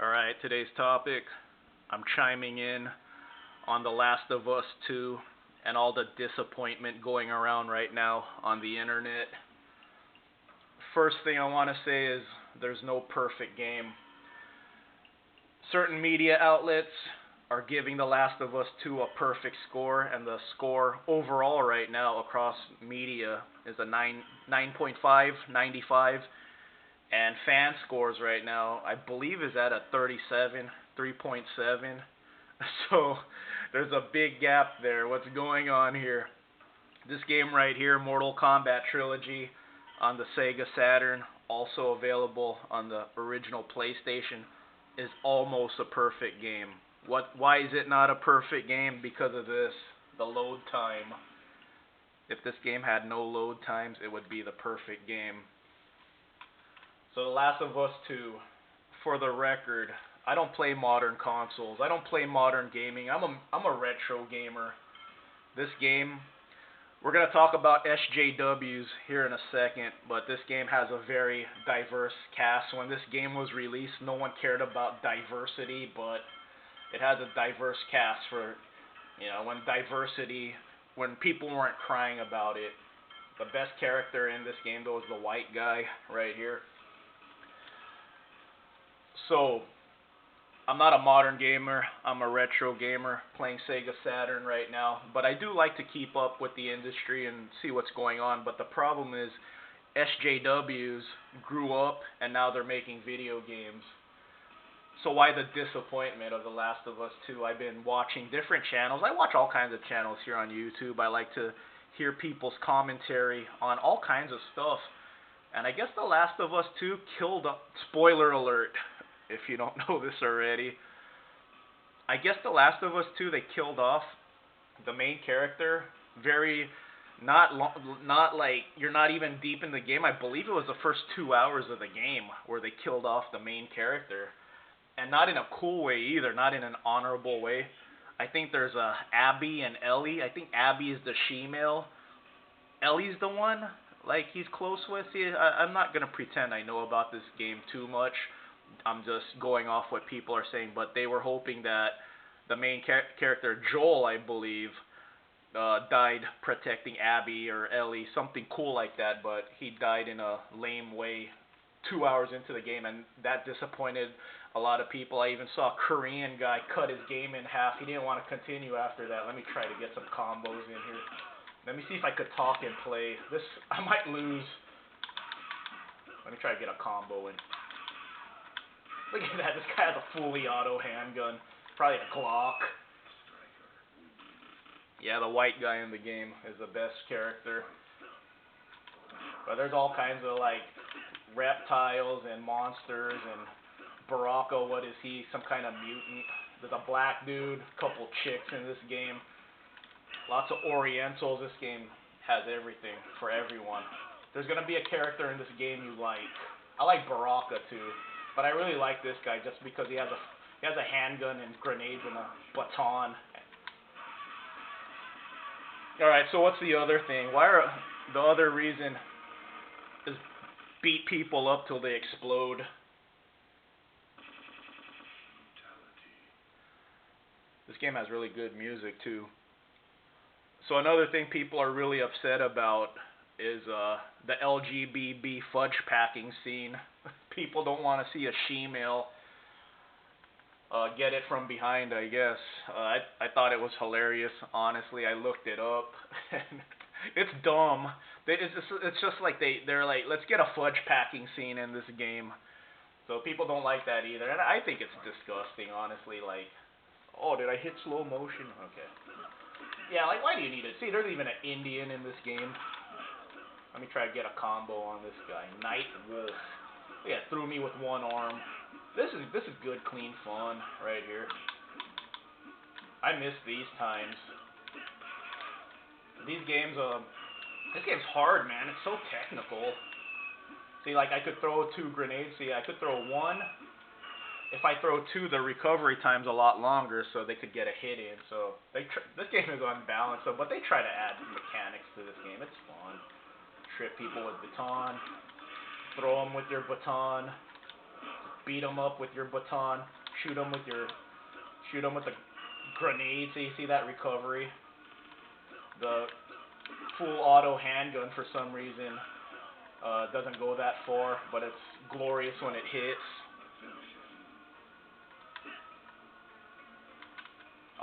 Alright, today's topic, I'm chiming in on The Last of Us 2 and all the disappointment going around right now on the internet. First thing I want to say is there's no perfect game. Certain media outlets are giving The Last of Us 2 a perfect score, and the score overall right now across media is a 9.5, 95. And fan scores right now, I believe, is at a 37, 3.7. So there's a big gap there. What's going on here? This game right here, Mortal Kombat Trilogy, on the Sega Saturn, also available on the original PlayStation, is almost a perfect game. Why is it not a perfect game? Because of this, the load time. If this game had no load times, it would be the perfect game. So The Last of Us 2, for the record, I don't play modern consoles. I don't play modern gaming. I'm a retro gamer. This game, we're going to talk about SJWs here in a second, but this game has a very diverse cast. When this game was released, no one cared about diversity, but it has a diverse cast for, when people weren't crying about it. The best character in this game, though, is the white guy right here. So, I'm not a modern gamer, I'm a retro gamer playing Sega Saturn right now, but I do like to keep up with the industry and see what's going on. But the problem is SJWs grew up and now they're making video games. So why the disappointment of The Last of Us 2? I've been watching different channels. I watch all kinds of channels here on YouTube. I like to hear people's commentary on all kinds of stuff. And I guess The Last of Us 2 killed, spoiler alert, if you don't know this already. I guess The Last of Us 2, they killed off the main character not like you're not even deep in the game. I believe it was the first 2 hours of the game where they killed off the main character. And not in a cool way either, not in an honorable way. I think there's Abby and Ellie. I think Abby is the she-male. Ellie's the one like he's close with. See, I'm not going to pretend I know about this game too much. I'm just going off what people are saying, but they were hoping that the main character, Joel, I believe, died protecting Abby or Ellie, something cool like that, but he died in a lame way 2 hours into the game, and that disappointed a lot of people. I even saw a Korean guy cut his game in half. He didn't want to continue after that. Let me try to get some combos in here. Let me see if I could talk and play. This, I might lose. Let me try to get a combo in. Look at that, this guy has a fully auto handgun. Probably a Glock. Yeah, the white guy in the game is the best character. But there's all kinds of like reptiles and monsters, and Baraka, what is he? Some kind of mutant. There's a black dude, a couple chicks in this game. Lots of Orientals. This game has everything for everyone. There's going to be a character in this game you like. I like Baraka too. But I really like this guy just because he has a handgun and grenades and a baton. Alright, so what's the other thing? The other reason is beat people up till they explode. This game has really good music too. So another thing people are really upset about is the LGBT fudge packing scene. People don't want to see a she-male get it from behind, I guess. I thought it was hilarious, honestly. I looked it up. It's dumb. It's just like they're like, let's get a fudge packing scene in this game. So people don't like that either. And I think it's disgusting, honestly. Like, oh, did I hit slow motion? Okay. Yeah, like, why do you need it? See, there's even an Indian in this game. Let me try to get a combo on this guy. Night Wolf. Yeah, threw me with one arm. This is good, clean fun right here. I miss these times. These games, this game's hard, man. It's so technical. See, like, I could throw 2 grenades. See, I could throw 1. If I throw 2, the recovery time's a lot longer, so they could get a hit in. So this game is unbalanced, but they try to add mechanics to this game. It's fun. Trip people with baton. Throw them with your baton. beat them up with your baton, shoot them with the grenade. So you see that recovery. The full auto handgun for some reason doesn't go that far, but it's glorious when it hits.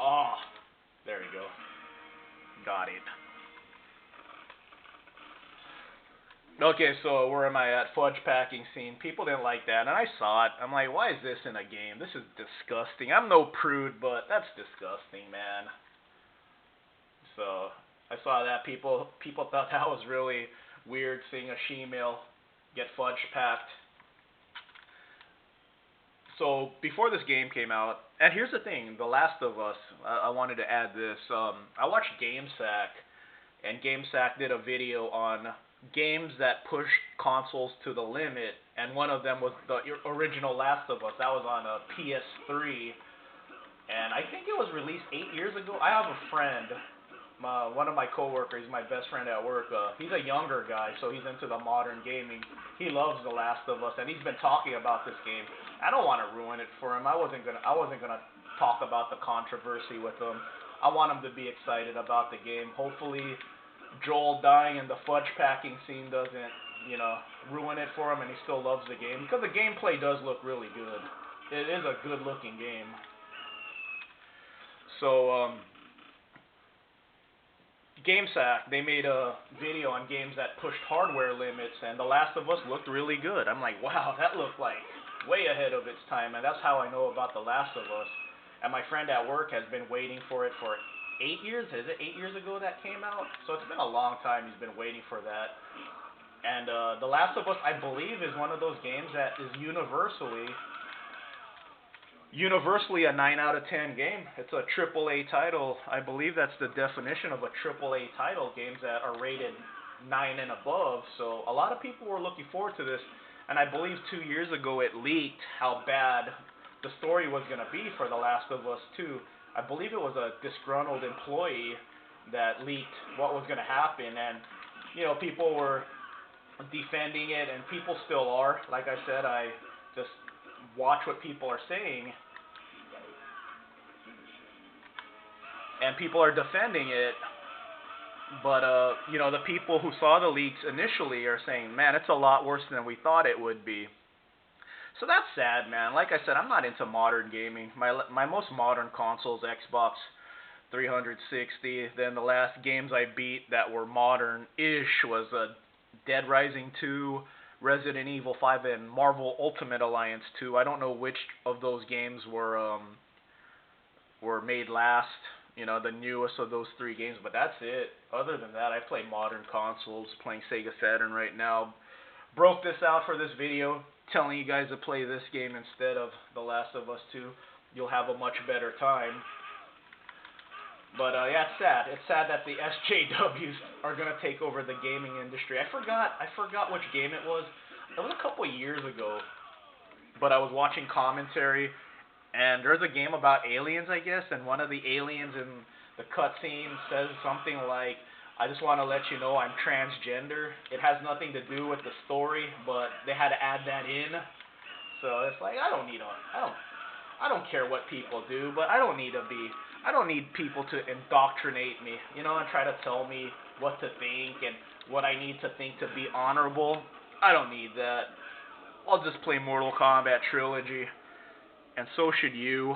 Oh, there you go. Got it. Okay, so where am I at? Fudge packing scene. People didn't like that, and I saw it. I'm like, why is this in a game? This is disgusting. I'm no prude, but that's disgusting, man. So I saw that people thought that was really weird, seeing a she-male get fudge packed. So before this game came out, and here's the thing, The Last of Us, I wanted to add this. I watched GameSack, and GameSack did a video on games that pushed consoles to the limit, and one of them was the original Last of Us. That was on a PS3, and I think it was released 8 years ago. I have a friend, one of my coworkers, my best friend at work. He's a younger guy, so he's into the modern gaming. He loves The Last of Us, and he's been talking about this game. I don't want to ruin it for him. I wasn't gonna talk about the controversy with him. I want him to be excited about the game. Hopefully, Joel dying in the fudge packing scene doesn't, ruin it for him, and he still loves the game, because the gameplay does look really good. It is a good looking game. So, GameSack, they made a video on games that pushed hardware limits, and The Last of Us looked really good. I'm like, wow, that looked like way ahead of its time, and that's how I know about The Last of Us. And my friend at work has been waiting for it for 8 years. Is it 8 years ago that came out? So it's been a long time he's been waiting for that. And The Last of Us, I believe, is one of those games that is universally a 9 out of 10 game. It's a AAA title. I believe that's the definition of a AAA title, games that are rated 9 and above. So a lot of people were looking forward to this, and I believe 2 years ago it leaked how bad the story was going to be for The Last of Us 2. I believe it was a disgruntled employee that leaked what was going to happen, and people were defending it, and people still are. Like I said, I just watch what people are saying, and people are defending it, but the people who saw the leaks initially are saying, man, it's a lot worse than we thought it would be. So that's sad, man. Like I said, I'm not into modern gaming. My most modern consoles, Xbox 360. Then the last games I beat that were modern-ish was Dead Rising 2, Resident Evil 5, and Marvel Ultimate Alliance 2. I don't know which of those games were made last, the newest of those 3 games, but that's it. Other than that, I play modern consoles, playing Sega Saturn right now. Broke this out for this video, telling you guys to play this game instead of The Last of Us 2. You'll have a much better time. But yeah, it's sad. It's sad that the SJWs are gonna take over the gaming industry. I forgot which game it was. It was a couple years ago, but I was watching commentary, and there's a game about aliens, I guess, and one of the aliens in the cutscene says something like, "I just want to let you know I'm transgender." It has nothing to do with the story, but they had to add that in. So it's like, I don't care what people do, but I don't need people to indoctrinate me, and try to tell me what to think and what I need to think to be honorable. I don't need that. I'll just play Mortal Kombat Trilogy, and so should you.